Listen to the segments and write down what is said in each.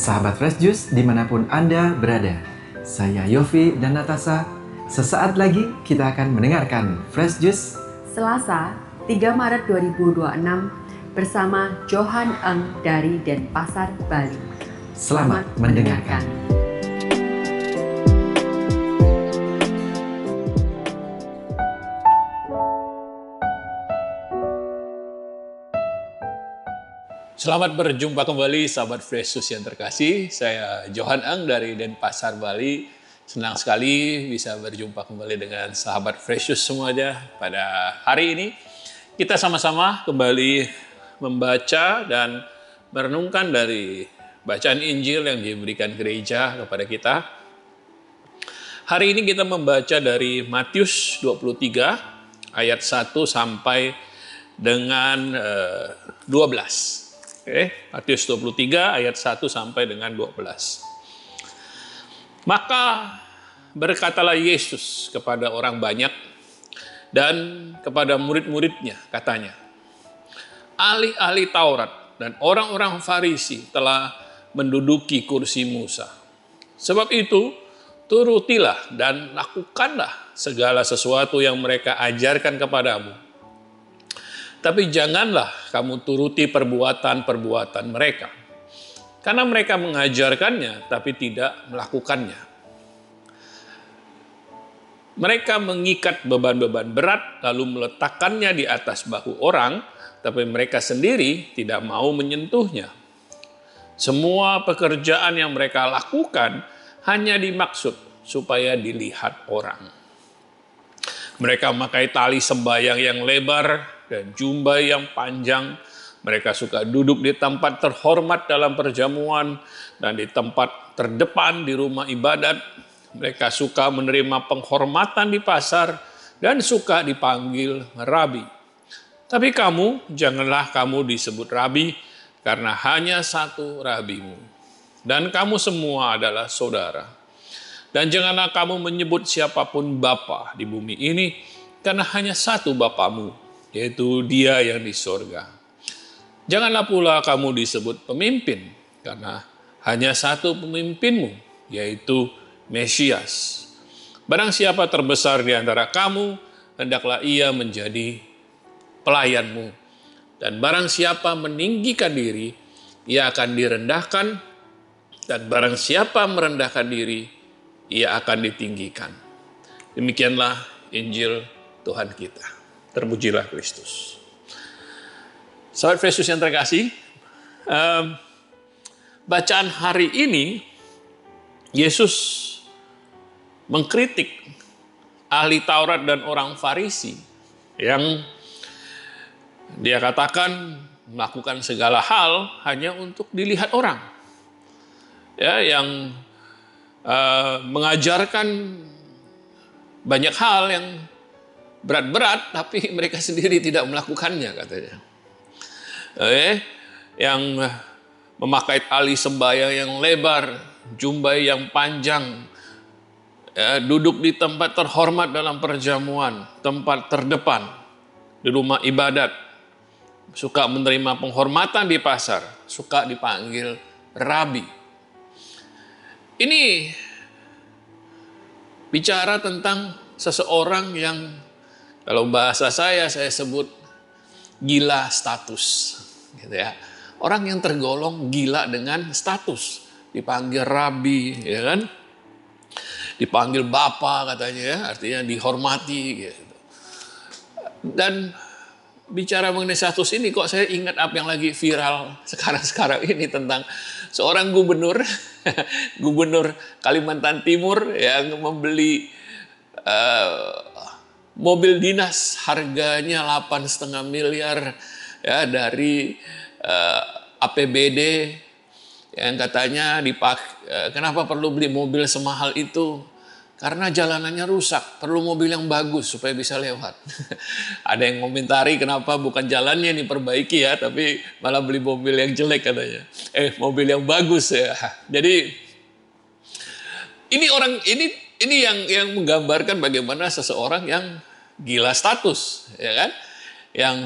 Sahabat Fresh Juice dimanapun Anda berada, saya Yofi dan Natasha. Sesaat lagi kita akan mendengarkan Fresh Juice Selasa 3 Maret 2026 bersama Johan Eng dari Denpasar, Bali. Selamat mendengarkan. Selamat berjumpa kembali sahabat Fresh Juice yang terkasih. Saya Johan Eng dari Denpasar, Bali. Senang sekali bisa berjumpa kembali dengan sahabat Fresh Juice semuanya pada hari ini. Kita sama-sama kembali membaca dan merenungkan dari bacaan Injil yang diberikan gereja kepada kita. Hari ini kita membaca dari Matius 23 ayat 1 sampai dengan 12. Matius 23 ayat 1 sampai dengan 12. Maka berkatalah Yesus kepada orang banyak dan kepada murid-muridnya, katanya, ahli-ahli Taurat dan orang-orang Farisi telah menduduki kursi Musa. Sebab itu, turutilah dan lakukanlah segala sesuatu yang mereka ajarkan kepadamu. Tapi janganlah kamu turuti perbuatan-perbuatan mereka. Karena mereka mengajarkannya, tapi tidak melakukannya. Mereka mengikat beban-beban berat, lalu meletakkannya di atas bahu orang, tapi mereka sendiri tidak mau menyentuhnya. Semua pekerjaan yang mereka lakukan hanya dimaksud supaya dilihat orang. Mereka memakai tali sembahyang yang lebar dan jubah yang panjang. Mereka suka duduk di tempat terhormat dalam perjamuan dan di tempat terdepan di rumah ibadat. Mereka suka menerima penghormatan di pasar dan suka dipanggil rabi. Tapi kamu, janganlah kamu disebut rabi karena hanya satu rabimu. Dan kamu semua adalah saudara. Dan janganlah kamu menyebut siapapun bapa di bumi ini karena hanya satu bapamu, yaitu Dia yang di sorga. Janganlah pula kamu disebut pemimpin, karena hanya satu pemimpinmu, yaitu Mesias. Barang siapa terbesar di antara kamu, hendaklah ia menjadi pelayanmu. Dan barang siapa meninggikan diri, ia akan direndahkan. Dan barang siapa merendahkan diri, ia akan ditinggikan. Demikianlah Injil Tuhan kita. Terpujilah Kristus. Sahabat Fresh Juice yang terkasih, bacaan hari ini Yesus mengkritik ahli Taurat dan orang Farisi yang dia katakan melakukan segala hal hanya untuk dilihat orang, ya, yang mengajarkan banyak hal yang berat-berat, tapi mereka sendiri tidak melakukannya, katanya. Yang memakai tali sembahyang yang lebar, jubah yang panjang, duduk di tempat terhormat dalam perjamuan, tempat terdepan di rumah ibadat, suka menerima penghormatan di pasar, suka dipanggil rabi. Ini bicara tentang seseorang yang, kalau bahasa saya sebut gila status, gitu ya. Orang yang tergolong gila dengan status, dipanggil rabi, ya kan? Dipanggil bapa katanya, ya, artinya dihormati, gitu. Dan bicara mengenai status ini, kok saya ingat apa yang lagi viral sekarang ini tentang seorang gubernur Kalimantan Timur yang membeli mobil dinas harganya 8,5 miliar, ya, dari APBD, yang katanya kenapa perlu beli mobil semahal itu? Karena jalanannya rusak, perlu mobil yang bagus supaya bisa lewat. Ada yang komentari kenapa bukan jalannya yang diperbaiki ya, tapi malah beli mobil yang jelek katanya. Mobil yang bagus ya. Jadi ini yang menggambarkan bagaimana seseorang yang gila status, ya kan? Yang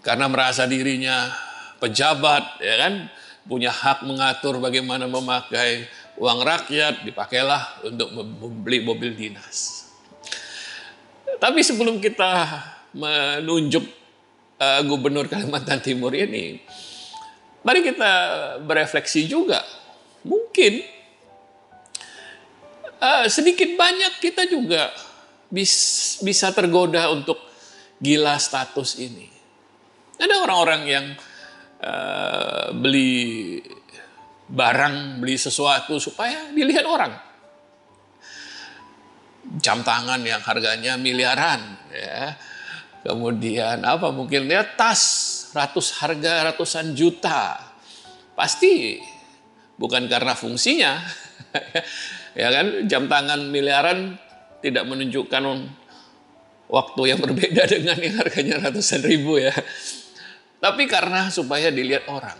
karena merasa dirinya pejabat, ya kan? punya hak mengatur bagaimana memakai uang rakyat, dipakailah untuk membeli mobil dinas. Tapi sebelum kita menunjuk Gubernur Kalimantan Timur ini, mari kita berefleksi juga. Mungkin sedikit banyak kita juga bisa tergoda untuk gila status ini. Ada orang-orang yang beli barang, beli sesuatu supaya dilihat orang. Jam tangan yang harganya miliaran, ya. Kemudian mungkin dia tas harga ratusan juta. Pasti bukan karena fungsinya. Ya kan, jam tangan miliaran tidak menunjukkan waktu yang berbeda dengan yang harganya ratusan ribu ya. Tapi karena supaya dilihat orang.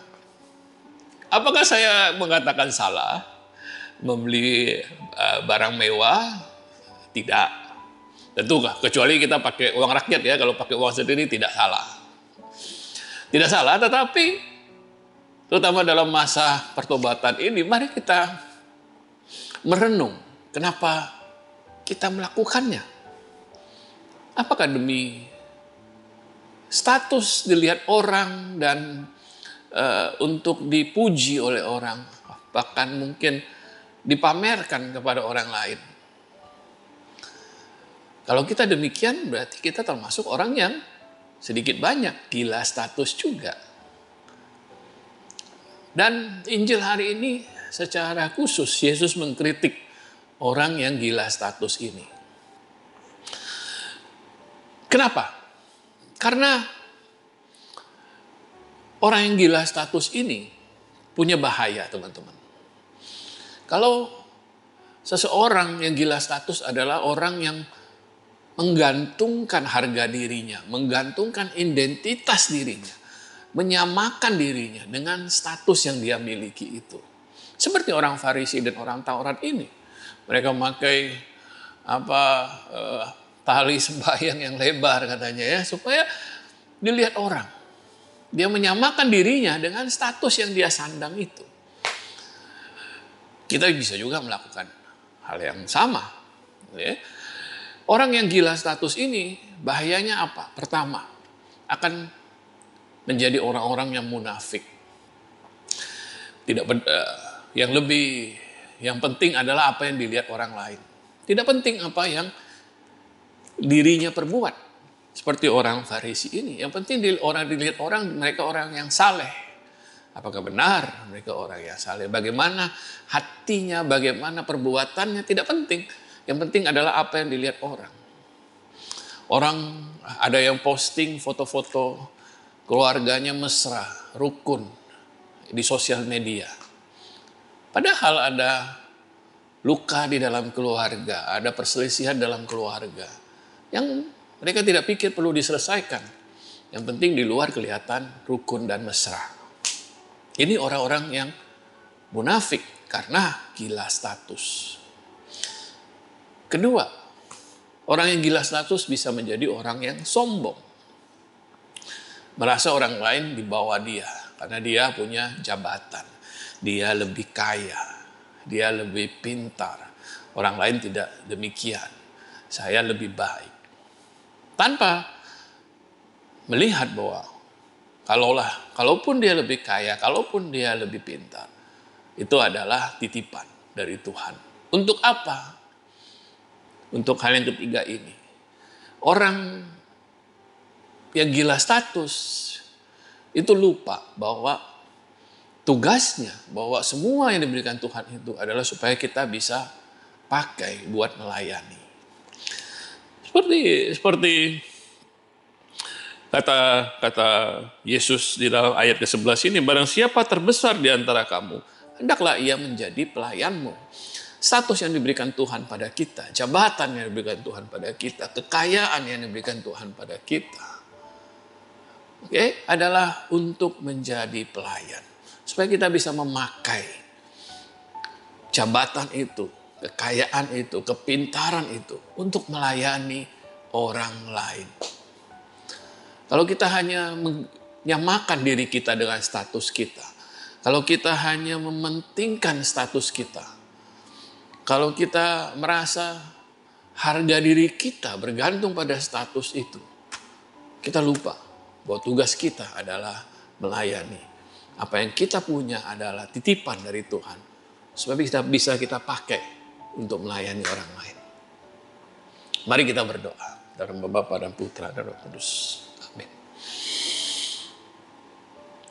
Apakah saya mengatakan salah membeli barang mewah? Tidak. Tentu kecuali kita pakai uang rakyat ya. Kalau pakai uang sendiri tidak salah. Tidak salah, tetapi terutama dalam masa pertobatan ini, mari kita merenung kenapa kita melakukannya. Apakah demi status dilihat orang dan untuk dipuji oleh orang, bahkan mungkin dipamerkan kepada orang lain? Kalau kita demikian, berarti kita termasuk orang yang sedikit banyak gila status juga. Dan Injil hari ini secara khusus Yesus mengkritik orang yang gila status ini. Kenapa? Karena orang yang gila status ini punya bahaya, teman-teman. Kalau seseorang yang gila status adalah orang yang menggantungkan harga dirinya, menggantungkan identitas dirinya, menyamakan dirinya dengan status yang dia miliki itu. Seperti orang Farisi dan orang Taurat ini. Mereka memakai tali sembahyang yang lebar katanya ya, supaya dilihat orang. Dia menyamakan dirinya dengan status yang dia sandang itu. Kita bisa juga melakukan hal yang sama. Ya. Orang yang gila status ini bahayanya apa? Pertama, akan menjadi orang-orang yang munafik. Yang penting adalah apa yang dilihat orang lain. Tidak penting apa yang dirinya perbuat. Seperti orang Farisi ini. Yang penting dilihat orang, mereka orang yang saleh. Apakah benar mereka orang yang saleh? Bagaimana hatinya, bagaimana perbuatannya, tidak penting. Yang penting adalah apa yang dilihat orang. Orang ada yang posting foto-foto keluarganya mesra, rukun di sosial media. Padahal ada luka di dalam keluarga, ada perselisihan dalam keluarga yang mereka tidak pikir perlu diselesaikan. Yang penting di luar kelihatan rukun dan mesra. Ini orang-orang yang munafik karena gila status. Kedua, orang yang gila status bisa menjadi orang yang sombong. Merasa orang lain di bawah dia karena dia punya jabatan. Dia lebih kaya, dia lebih pintar. Orang lain tidak demikian. Saya lebih baik. Tanpa melihat bahwa kalaupun dia lebih kaya, kalaupun dia lebih pintar, itu adalah titipan dari Tuhan. Untuk apa? Untuk hal yang ketiga ini. Orang yang gila status itu lupa bahwa tugasnya, bahwa semua yang diberikan Tuhan itu adalah supaya kita bisa pakai buat melayani. Seperti kata Yesus di dalam ayat ke-11 ini, barang siapa terbesar di antara kamu, hendaklah ia menjadi pelayanmu. Status yang diberikan Tuhan pada kita, jabatan yang diberikan Tuhan pada kita, kekayaan yang diberikan Tuhan pada kita, adalah untuk menjadi pelayan. Supaya kita bisa memakai jabatan itu, kekayaan itu, kepintaran itu untuk melayani orang lain. Kalau kita hanya menyamakan diri kita dengan status kita, Kalau kita hanya mementingkan status kita, kalau kita merasa harga diri kita bergantung pada status itu, kita lupa bahwa tugas kita adalah melayani. Apa yang kita punya adalah titipan dari Tuhan, supaya bisa kita pakai untuk melayani orang lain. Mari kita berdoa dalam nama Bapa dan Putra dan Roh Kudus. Amin.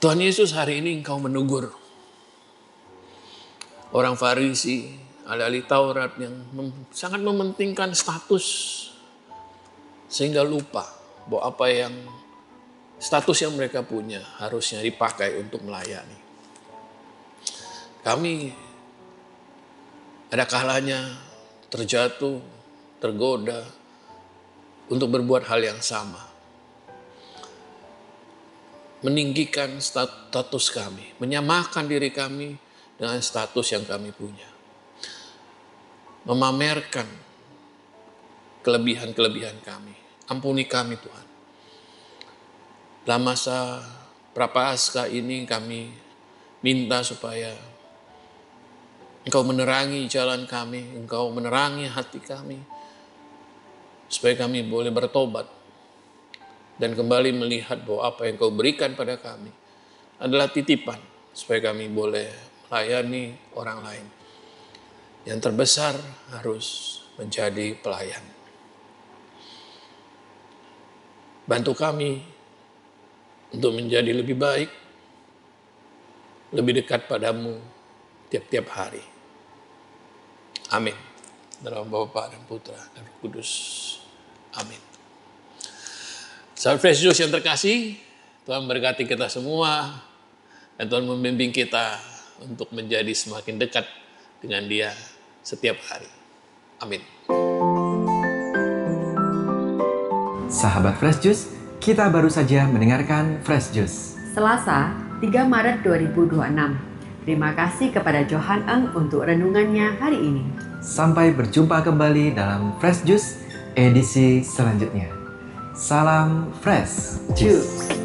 Tuhan Yesus, hari ini Engkau menegur orang Farisi, ahli Taurat yang sangat mementingkan status, sehingga lupa bahwa apa yang status yang mereka punya harusnya dipakai untuk melayani. Kami ada kalanya terjatuh, tergoda untuk berbuat hal yang sama. Meninggikan status kami, menyamakan diri kami dengan status yang kami punya. Memamerkan kelebihan-kelebihan kami. Ampuni kami Tuhan. Dalam masa Prapaskah ini kami minta supaya Engkau menerangi jalan kami, Engkau menerangi hati kami, supaya kami boleh bertobat dan kembali melihat bahwa apa yang Engkau berikan pada kami adalah titipan, supaya kami boleh melayani orang lain. Yang terbesar harus menjadi pelayan. Bantu kami untuk menjadi lebih baik, lebih dekat padamu tiap-tiap hari. Amin. Dalam Bapa dan Putra dan Roh Kudus. Amin. Sahabat Fresh Juice yang terkasih, Tuhan berkati kita semua dan Tuhan membimbing kita untuk menjadi semakin dekat dengan Dia setiap hari. Amin. Sahabat Fresh Juice, kita baru saja mendengarkan Fresh Juice. Selasa, 3 Maret 2026. Terima kasih kepada Johan Eng untuk renungannya hari ini. Sampai berjumpa kembali dalam Fresh Juice edisi selanjutnya. Salam Fresh Juice.